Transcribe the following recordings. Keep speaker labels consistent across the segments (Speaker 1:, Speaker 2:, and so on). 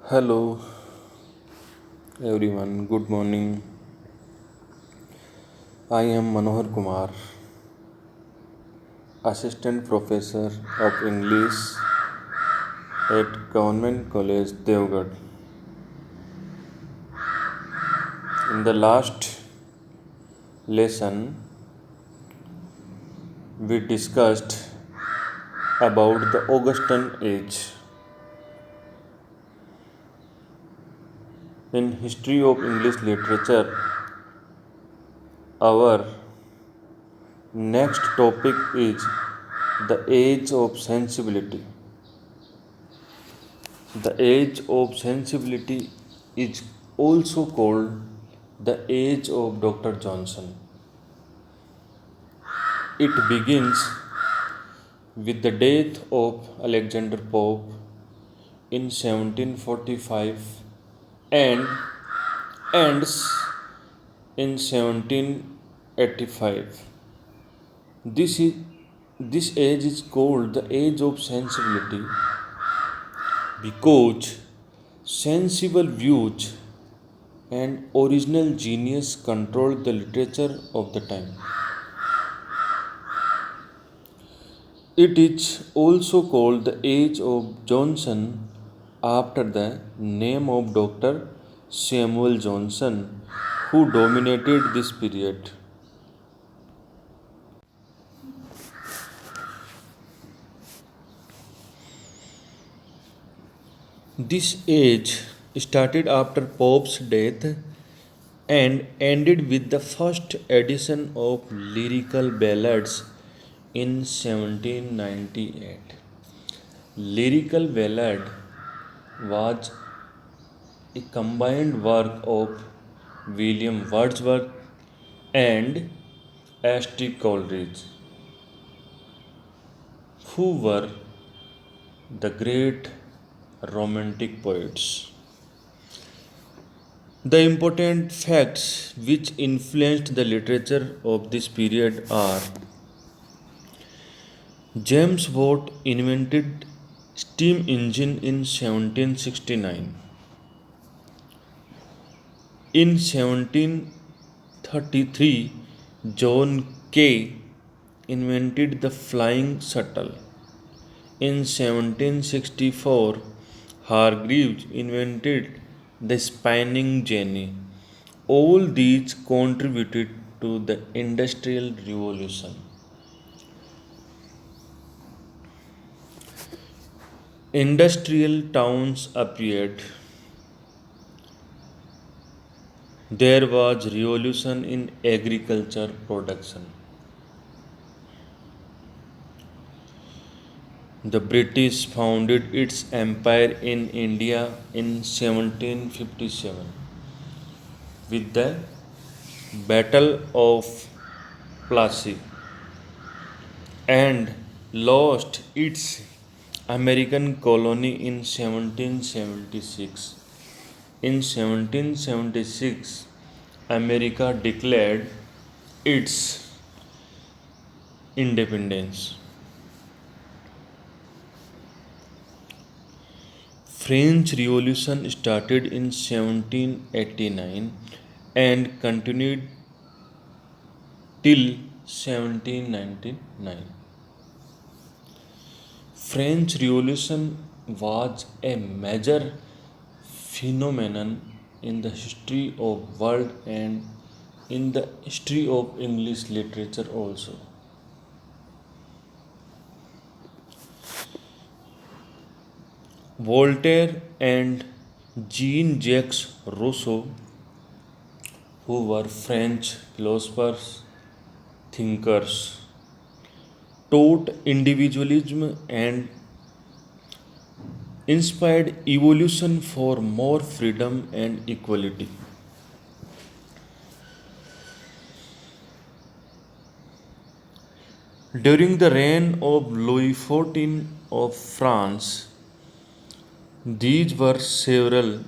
Speaker 1: Hello everyone, good morning. I am Manohar Kumar, Assistant Professor of English at Government College Devgarh. In the last lesson, we discussed about the Augustan age. In history of English literature, our next topic is the age of sensibility. The age of sensibility is also called the age of Dr. Johnson. It begins with the death of Alexander Pope in 1745 and ends in 1785. This, is, this age is called the age of sensibility because sensible views and original genius controlled the literature of the time. It is also called the Age of Johnson after the name of Dr. Samuel Johnson, who dominated this period. This age started after Pope's death and ended with the first edition of Lyrical Ballads in 1798. Lyrical Ballad was a combined work of William Wordsworth and Ashley Coleridge, who were the great Romantic poets. The important facts which influenced the literature of this period are: James Watt invented steam engine in 1769. In 1733, John Kay invented the flying shuttle. In 1764, Hargreaves invented the spinning jenny. All these contributed to the Industrial Revolution. Industrial towns appeared. There was revolution in agriculture production. The British founded its empire in India in 1757 with the Battle of Plassey and lost its American colony in 1776. In 1776, America declared its independence. French Revolution started in 1789 and continued till 1799. French Revolution was a major phenomenon in the history of world and in the history of English literature also. Voltaire and Jean-Jacques Rousseau, who were French philosophers, thinkers, taught individualism and inspired evolution for more freedom and equality. During the reign of Louis XIV of France, these were several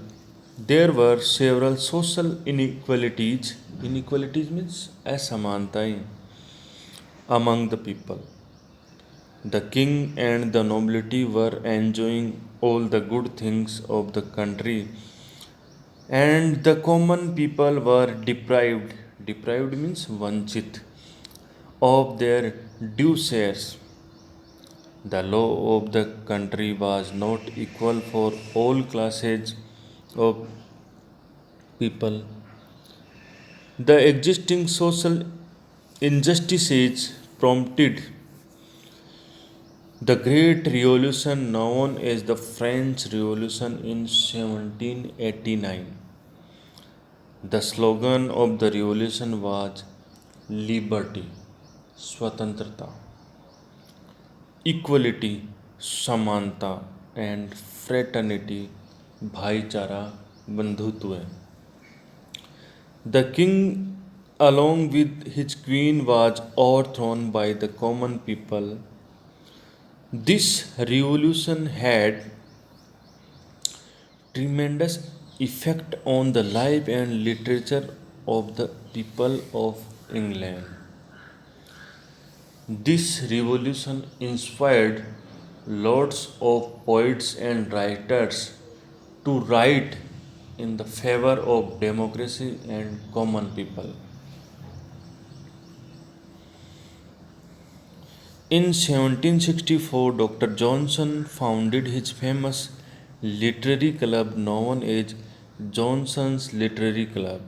Speaker 1: there were several social inequalities. Inequalities means asamantai among the people. The king and the nobility were enjoying all the good things of the country, and the common people were deprived. Deprived means vanchit of their due shares. The law of the country was not equal for all classes of people. The existing social injustices prompted the Great Revolution known as the French Revolution in 1789. The slogan of the revolution was liberty, swatantrata, equality, samanta, and fraternity, bhaichara, bandhutva. The king, along with his queen, was overthrown by the common people. This revolution had tremendous effect on the life and literature of the people of England. This revolution inspired lots of poets and writers to write in the favor of democracy and common people. In 1764, Dr. Johnson founded his famous literary club known as Johnson's Literary Club.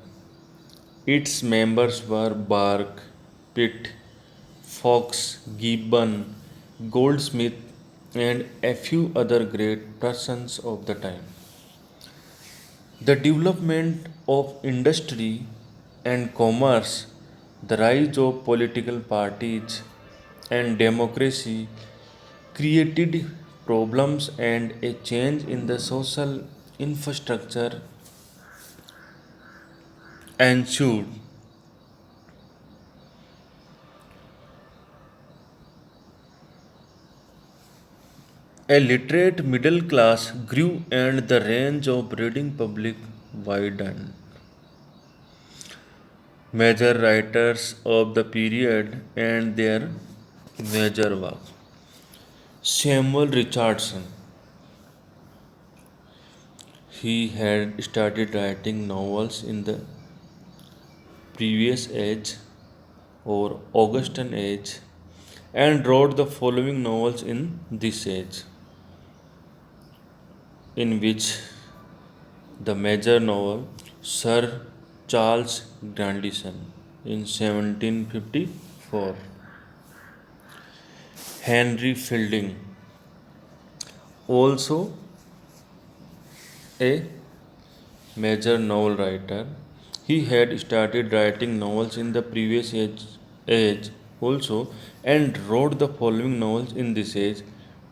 Speaker 1: Its members were Burke, Pitt, Fox, Gibbon, Goldsmith, and a few other great persons of the time. The development of industry and commerce, the rise of political parties, and democracy created problems, and a change in the social infrastructure ensued. A literate middle class grew and the range of reading public widened. Major writers of the period and their major work. Samuel Richardson. He had started writing novels in the previous age or Augustan age and wrote the following novels in this age, in which the major novel Sir Charles Grandison in 1754, Henry Fielding, also a major novel writer. He had started writing novels in the previous age also and wrote the following novels in this age: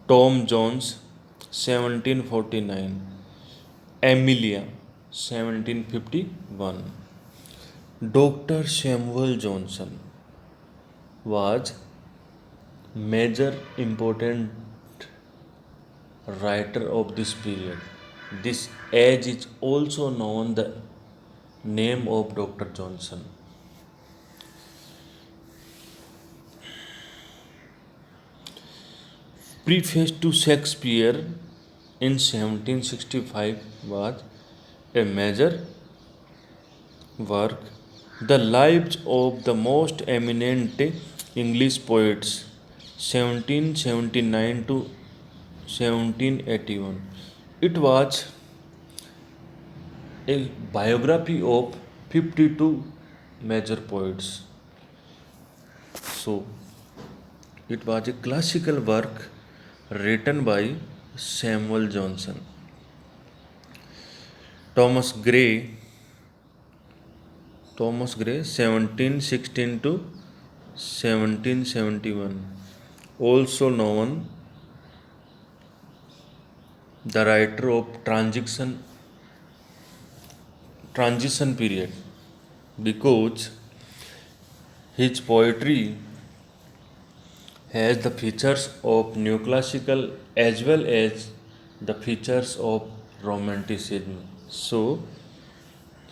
Speaker 1: Tom Jones, 1749, Amelia, 1751. Dr. Samuel Johnson was major important writer of this period. This age is also known the name of Dr. Johnson. Preface to Shakespeare in 1765 was a major work. The lives of the most eminent English poets 1779 to 1781. It was a biography of 52 major poets. So, it was a classical work written by Samuel Johnson. Thomas Gray, Thomas Gray, 1716 to 1771, also known the writer of transition period, because his poetry has the features of neoclassical as well as the features of romanticism. So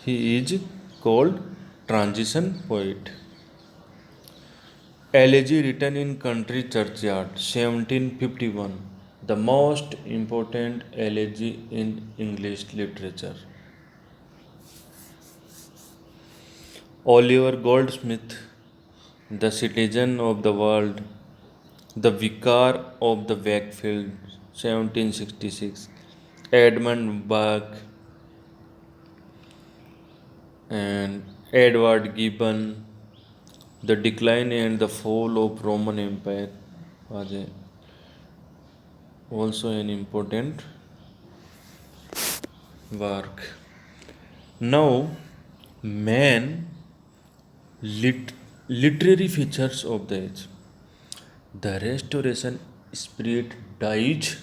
Speaker 1: he is called transition poet. Elegy written in country churchyard 1751. the most important elegy in English literature. Oliver Goldsmith, the citizen of the world, the vicar of the Wakefield, 1766, Edmund Burke, and Edward Gibbon, the decline and the fall of Roman Empire was also an important work. Now, man literary features of the age. The restoration spirit dies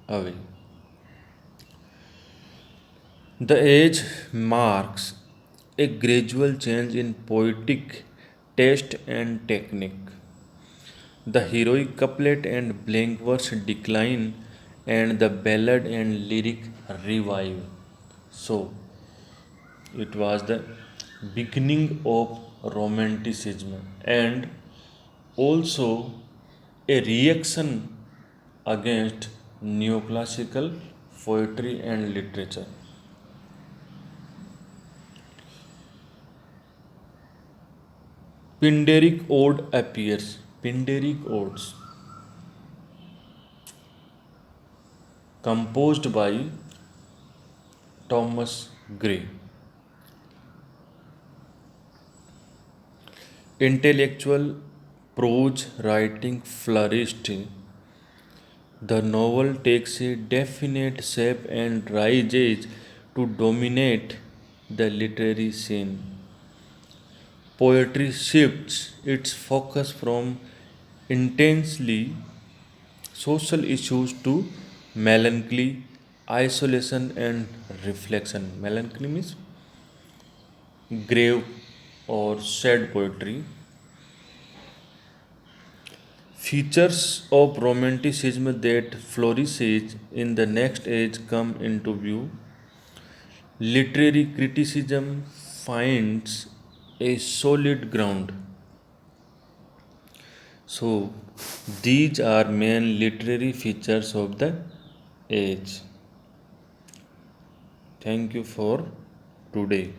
Speaker 1: away. The age marks a gradual change in poetic taste and technique. The heroic couplet and blank verse decline and the ballad and lyric revive. So, it was the beginning of romanticism and also a reaction against neoclassical poetry and literature. Pindaric ode appears. Pindaric odes, composed by Thomas Gray. Intellectual prose writing flourished. The novel takes a definite shape and rises to dominate the literary scene. Poetry shifts its focus from intensely social issues to melancholy, isolation, and reflection. Melancholy means grave or sad poetry. Features of romanticism that flourishes in the next age come into view. Literary criticism finds a solid ground. So, these are main literary features of the age. Thank you for today.